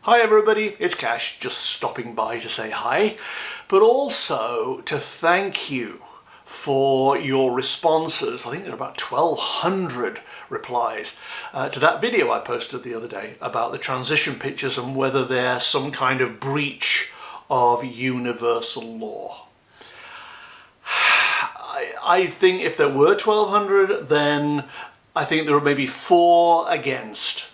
Hi everybody, it's Cash, just stopping by to say hi, but also to thank you for your responses. I think there are about 1,200 replies to that video I posted the other day about the transition pictures and whether they're some kind of breach of universal law. I think if there were 1,200, then I think there were maybe 4 against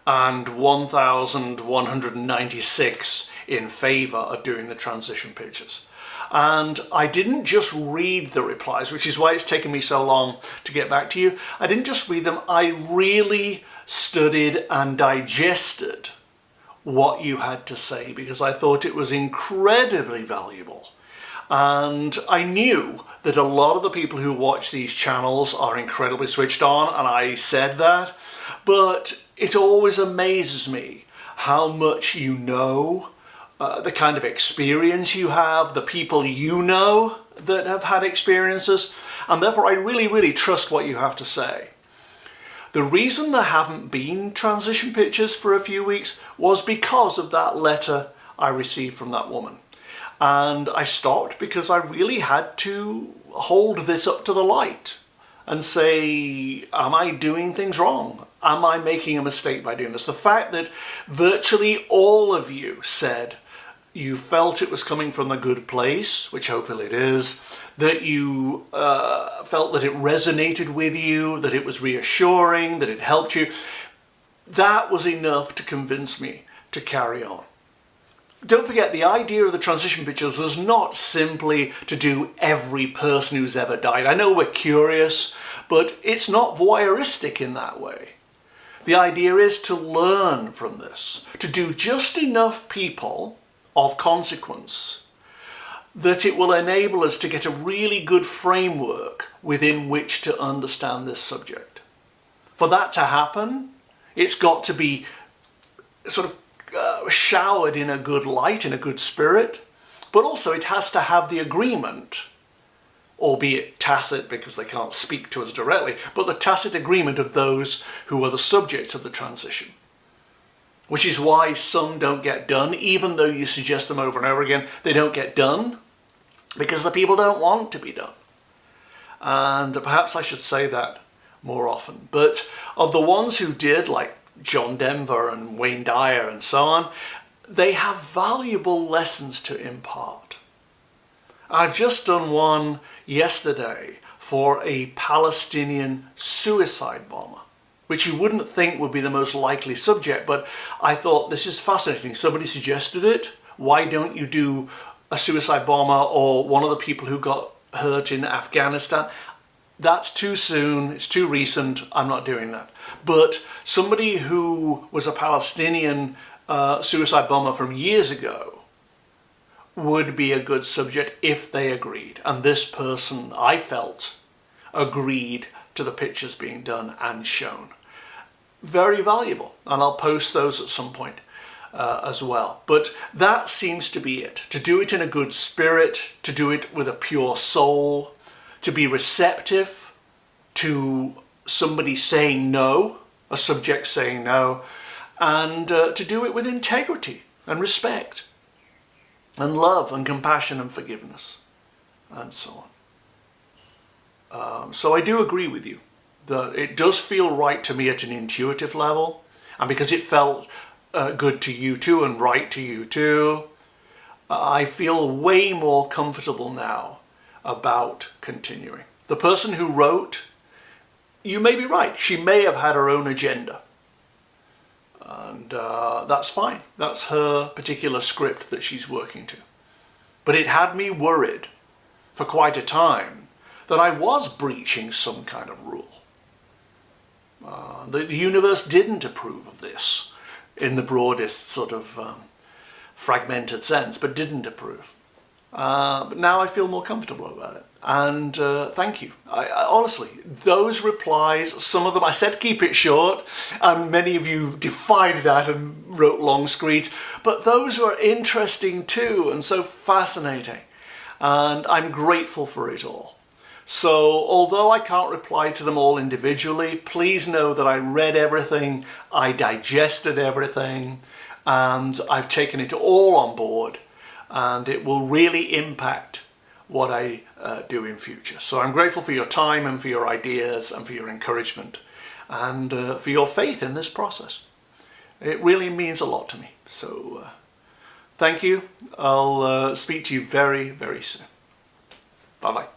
and 1,196 in favour of doing the transition pictures. And I didn't just read the replies, which is why it's taken me so long to get back to you. I didn't just read them, I really studied and digested what you had to say because I thought it was incredibly valuable. And I knew that a lot of the people who watch these channels are incredibly switched on, and I said that, but it always amazes me how much you know, the kind of experience you have, the people you know that have had experiences, and therefore I really trust what you have to say. The reason there haven't been transition pictures for a few weeks was because of that letter I received from that woman. And I stopped because I really had to hold this up to the light and say, am I doing things wrong? Am I making a mistake by doing this? The fact that virtually all of you said you felt it was coming from a good place, which hopefully it is, that you felt that it resonated with you, that it was reassuring, that it helped you, that was enough to convince me to carry on. Don't forget, the idea of the transition pictures was not simply to do every person who's ever died. I know we're curious, but it's not voyeuristic in that way. The idea is to learn from this, to do just enough people of consequence that it will enable us to get a really good framework within which to understand this subject. For that to happen, it's got to be sort of showered in a good light, in a good spirit, but also it has to have the agreement, albeit tacit because they can't speak to us directly, but the tacit agreement of those who are the subjects of the transition. Which is why some don't get done, even though you suggest them over and over again, they don't get done because the people don't want to be done. And perhaps I should say that more often. But of the ones who did, like John Denver and Wayne Dyer and so on, they have valuable lessons to impart. I've just done one yesterday for a Palestinian suicide bomber, which you wouldn't think would be the most likely subject, but I thought this is fascinating. Somebody suggested it. Why don't you do a suicide bomber or one of the people who got hurt in Afghanistan? That's too soon, it's too recent, I'm not doing that. But somebody who was a Palestinian suicide bomber from years ago would be a good subject if they agreed. And this person, I felt, agreed to the pictures being done and shown. Very valuable, and I'll post those at some point as well. But that seems to be it. To do it in a good spirit, to do it with a pure soul, to be receptive to somebody saying no, a subject saying no, and to do it with integrity and respect and love and compassion and forgiveness and so on. So I do agree with you that it does feel right to me at an intuitive level, and because it felt good to you too and right to you too, I feel way more comfortable now about continuing. The person who wrote, you may be right, she may have had her own agenda. And that's fine. That's her particular script that she's working to. But it had me worried for quite a time that I was breaching some kind of rule. The universe didn't approve of this in the broadest sort of fragmented sense, but didn't approve. But now I feel more comfortable about it. And thank you. I honestly, those replies, some of them, I said keep it short, and many of you defied that and wrote long screeds, but those were interesting too and so fascinating. And I'm grateful for it all. So although I can't reply to them all individually, please know that I read everything, I digested everything, and I've taken it all on board, and it will really impact what I do in future. So I'm grateful for your time and for your ideas and for your encouragement and for your faith in this process. It really means a lot to me. So thank you. I'll speak to you very, very soon. Bye-bye.